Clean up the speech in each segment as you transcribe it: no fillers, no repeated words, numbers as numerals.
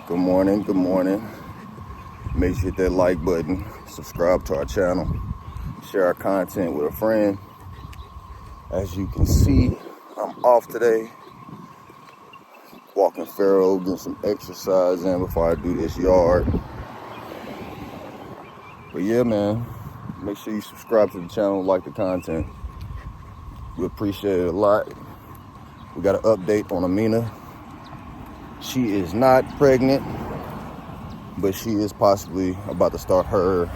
Good morning, good morning. Make sure you hit that like button, subscribe to our channel, share our content with a friend. As you can see, I'm off today. Walking Pharaoh, getting some exercise in before I do this yard. But yeah, man, make sure you subscribe to the channel, like the content. We appreciate it a lot. We got an update on Aminah. She is not pregnant, but she is possibly about to start her,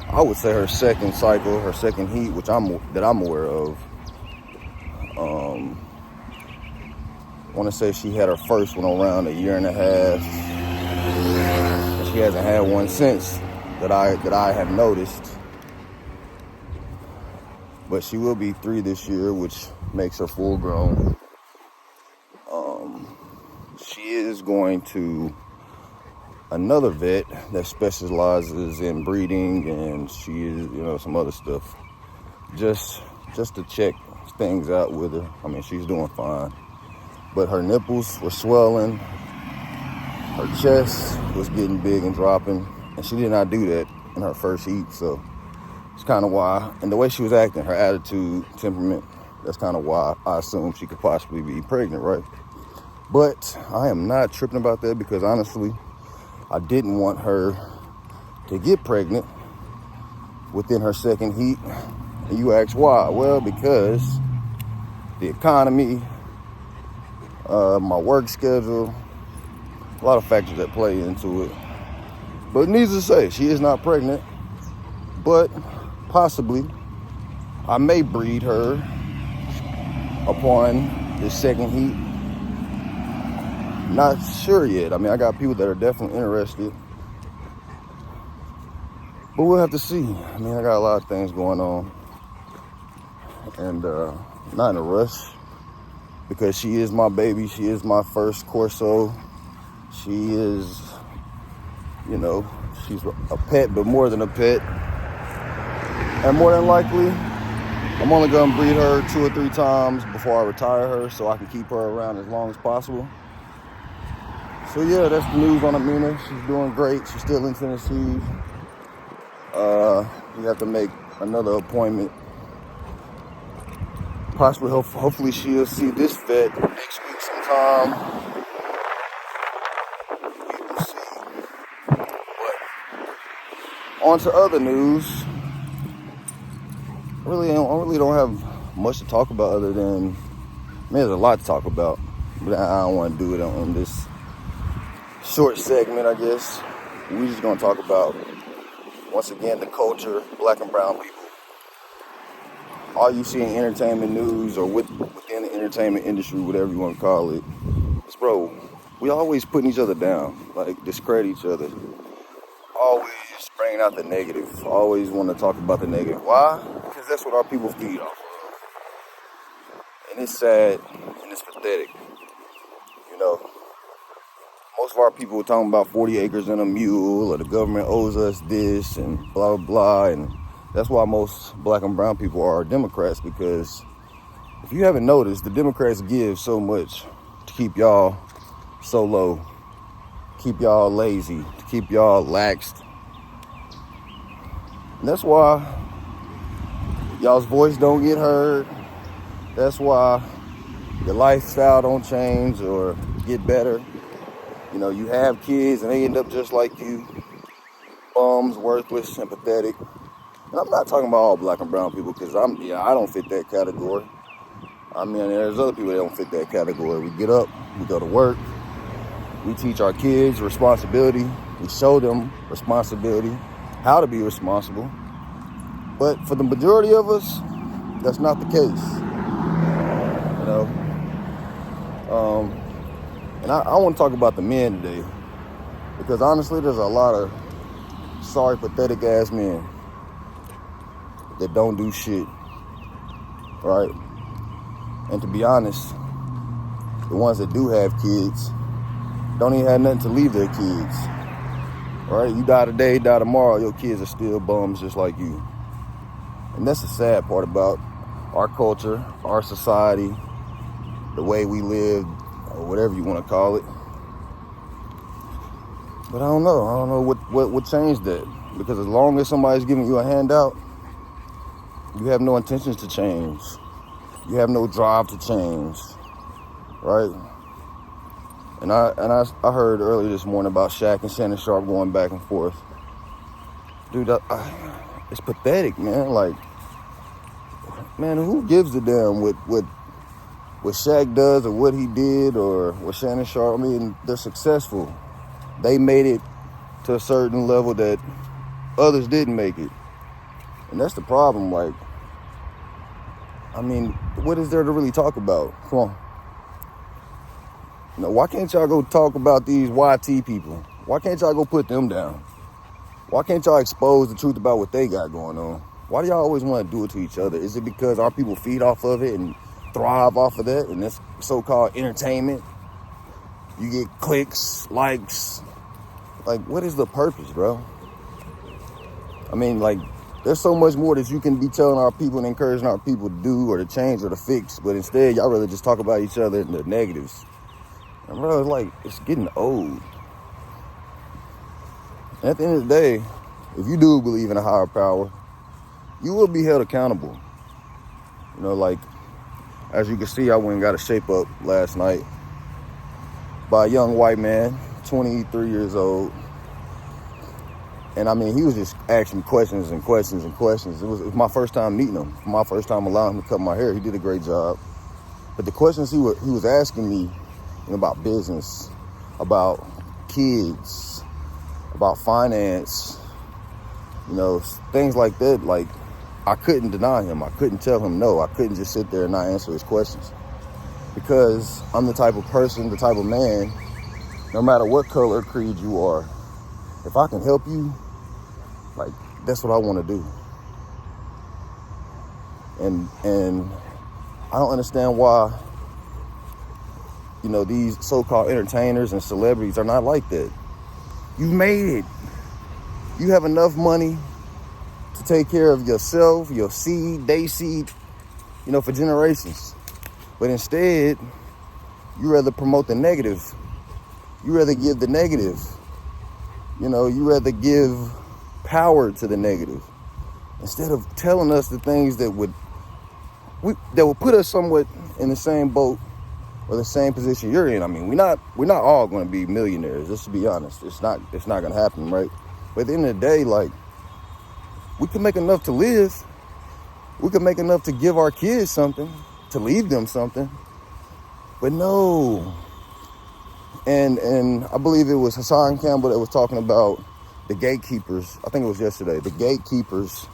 I would say, her second cycle, her second heat, which I'm aware of. I want to say she had her first one around 1.5 years. And she hasn't had one since that I have noticed. But she will be 3 this year, which makes her full grown. She is going to another vet that specializes in breeding, and she is, some other stuff. Just to check things out with her. I mean, she's doing fine. But her nipples were swelling. Her chest was getting big and dropping. And she did not do that in her first heat. So it's kind of why. And the way she was acting, her attitude, temperament, that's kind of why I assumed she could possibly be pregnant, right? But I am not tripping about that because honestly, I didn't want her to get pregnant within her second heat. And you ask why? Well, because the economy, my work schedule, a lot of factors that play into it. But needless to say, she is not pregnant, but possibly I may breed her upon the second heat. Not sure yet. I mean, I got people that are definitely interested, but we'll have to see. I mean, I got a lot of things going on, and not in a rush because she is my baby. She is my first Corso. She is, she's a pet, but more than a pet. And more than likely, I'm only gonna breed her 2 or 3 times before I retire her so I can keep her around as long as possible. So yeah, that's the news on Aminah. She's doing great. She's still in Tennessee. We have to make another appointment. Possibly, hopefully she'll see this vet next week sometime. We'll see. But on to other news. I really don't have much to talk about other than, there's a lot to talk about, but I don't want to do it on this short segment, I guess. We're just going to talk about, once again, the culture, black and brown people. All you see in entertainment news or within the entertainment industry, whatever you want to call it, is, bro, we always putting each other down, like discredit each other. Always bringing out the negative. Always want to talk about the negative. Why? Because that's what our people feed off of. And it's sad and it's pathetic. Most of our people are talking about 40 acres and a mule, or the government owes us this, and blah, blah, blah. And that's why most black and brown people are Democrats, because if you haven't noticed, the Democrats give so much to keep y'all so low, keep y'all lazy, to keep y'all laxed. And that's why y'all's voice don't get heard. That's why your lifestyle don't change or get better. You have kids and they end up just like you, bums, worthless, and pathetic. And I'm not talking about all black and brown people because I don't fit that category. I mean, there's other people that don't fit that category. We get up, we go to work, we teach our kids responsibility, we show them responsibility, how to be responsible. But for the majority of us, that's not the case. And I want to talk about the men today, because honestly, there's a lot of sorry, pathetic ass men that don't do shit, right? And to be honest, the ones that do have kids don't even have nothing to leave their kids, right? You die today, die tomorrow, your kids are still bums just like you. And that's the sad part about our culture, our society, the way we live, or whatever you want to call it. But I don't know. I don't know what changed that. Because as long as somebody's giving you a handout, you have no intentions to change. You have no drive to change, right? And I heard earlier this morning about Shaq and Shannon Sharp going back and forth. Dude, it's pathetic, man. Like, man, who gives a damn what Shaq does or what he did or what Shannon Sharp? I mean, they're successful. They made it to a certain level that others didn't make it. And that's the problem. Like, I mean, what is there to really talk about? Come on. You know, why can't y'all go talk about these YT people? Why can't y'all go put them down? Why can't y'all expose the truth about what they got going on? Why do y'all always want to do it to each other? Is it because our people feed off of it and thrive off of that? And that's so-called entertainment? You get clicks, likes. Like, what is the purpose, bro? I mean, like, there's so much more that you can be telling our people and encouraging our people to do or to change or to fix. But instead, y'all really just talk about each other and the negatives. And bro, it's like, it's getting old. And at the end of the day, if you do believe in a higher power, you will be held accountable. You know, like, as you can see, I went and got a shape up last night by a young white man, 23 years old. And I mean, he was just asking questions and questions and questions. It was my first time meeting him, my first time allowing him to cut my hair. He did a great job. But the questions he was asking me, you know, about business, about kids, about finance, you know, things like that, like, I couldn't deny him. I couldn't tell him no. I couldn't just sit there and not answer his questions. Because I'm the type of person, the type of man, no matter what color or creed you are, if I can help you, like, that's what I want to do. And I don't understand why, you know, these so-called entertainers and celebrities are not like that. You've made it. You have enough money to take care of yourself, your seed, they seed, you know, for generations. But instead, you rather promote the negative. You rather give the negative. You know, you rather give power to the negative instead of telling us the things that would put us somewhat in the same boat or the same position you're in. I mean, we're not all going to be millionaires. Just to be honest, it's not going to happen, right? But at the end of the day, like, we can make enough to live. We can make enough to give our kids something, to leave them something. But no. And I believe it was Hassan Campbell that was talking about the gatekeepers. I think it was yesterday. The gatekeepers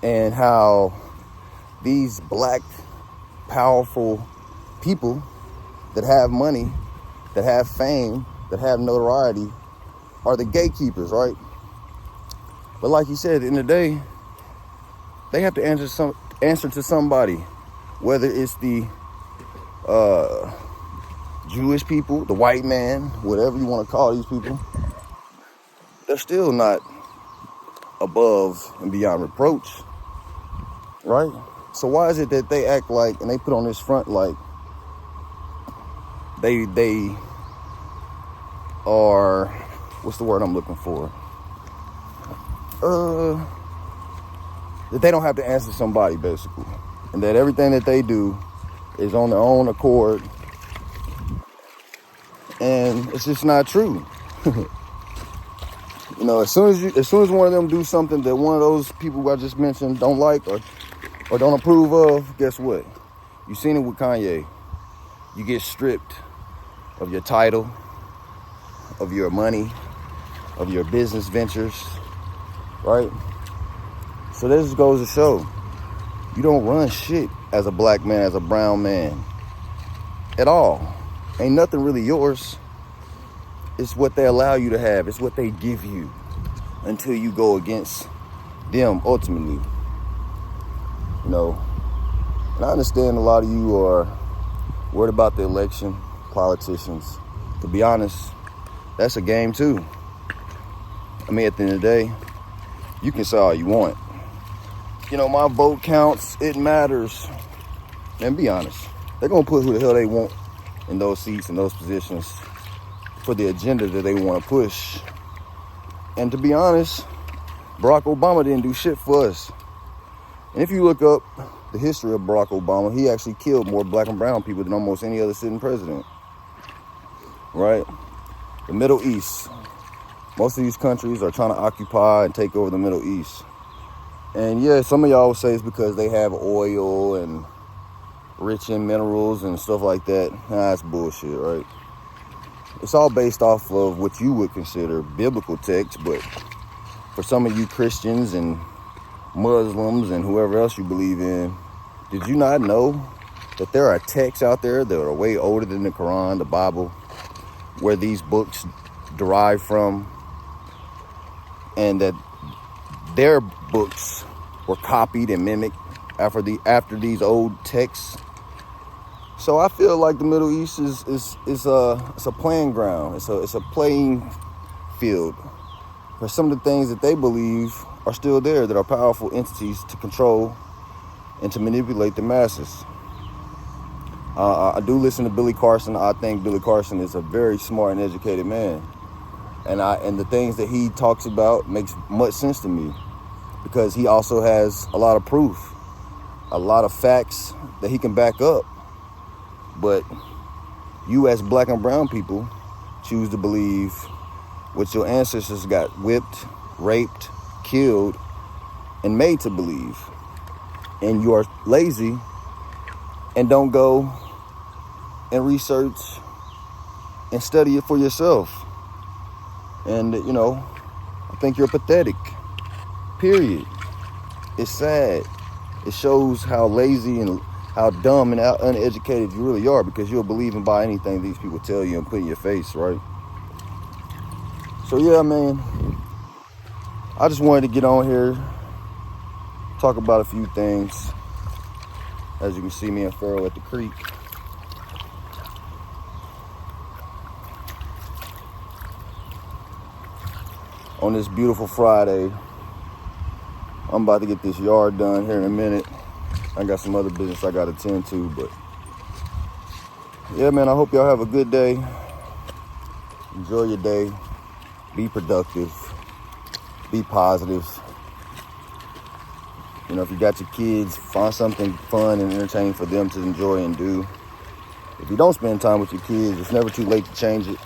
and how these black, powerful people that have money, that have fame, that have notoriety are the gatekeepers, right? But like you said, in the day, they have to answer to somebody, whether it's the Jewish people, the white man, whatever you want to call these people. They're still not above and beyond reproach, right? So why is it that they act like, and they put on this front like they are, what's the word I'm looking for? That they don't have to answer somebody, basically. And that everything that they do is on their own accord. And it's just not true. You know, as soon as one of them do something that one of those people I just mentioned don't like or don't approve of, guess what? You've seen it with Kanye. You get stripped of your title, of your money, of your business ventures, right? So this goes to show, you don't run shit as a black man, as a brown man, at all. Ain't nothing really yours. It's what they allow you to have. It's what they give you until you go against them ultimately. You know, and I understand a lot of you are worried about the election, politicians. To be honest, that's a game too. I mean, at the end of the day, you can say all you want. You know, my vote counts, it matters. And be honest, they're going to put who the hell they want in those seats, in those positions. for the agenda that they want to push. And to be honest, Barack Obama didn't do shit for us. And if you look up the history of Barack Obama, he actually killed more black and brown people than almost any other sitting president, right? The Middle East. Most of these countries are trying to occupy and take over the Middle East. And yeah, some of y'all will say it's because they have oil and rich in minerals and stuff like that. Nah, that's bullshit, right? It's all based off of what you would consider biblical text, but for some of you Christians and Muslims and whoever else you believe in, did you not know that there are texts out there that are way older than the Quran, the Bible, where these books derive from, and that their books were copied and mimicked after these old texts? So I feel like the Middle East is a playing ground. It's a playing field for some of the things that they believe are still there, that are powerful entities to control and to manipulate the masses. I do listen to Billy Carson. I think Billy Carson is a very smart and educated man, and the things that he talks about makes much sense to me, because he also has a lot of proof, a lot of facts that he can back up. But you as black and brown people choose to believe what your ancestors got whipped, raped, killed, and made to believe. And you are lazy and don't go and research and study it for yourself. And, you know, I think you're pathetic. Period. It's sad. It shows how lazy and how dumb and how uneducated you really are, because you'll believe and buy anything these people tell you and put in your face, right? So yeah, man, I just wanted to get on here, talk about a few things. As you can see, me and Pharaoh at the creek. On this beautiful Friday. I'm about to get this yard done here in a minute. I got some other business I got to tend to, but yeah, man, I hope y'all have a good day. Enjoy your day. Be productive. Be positive. You know, if you got your kids, find something fun and entertaining for them to enjoy and do. If you don't spend time with your kids, it's never too late to change it.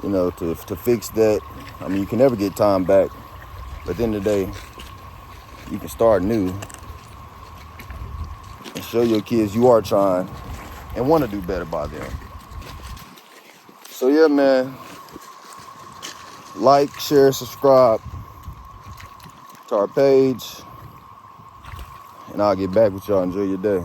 You know, to fix that. I mean, you can never get time back. But at the end of the day, you can start new. And show your kids you are trying and want to do better by them. So yeah, man. Like, share, subscribe to our page. And I'll get back with y'all. Enjoy your day.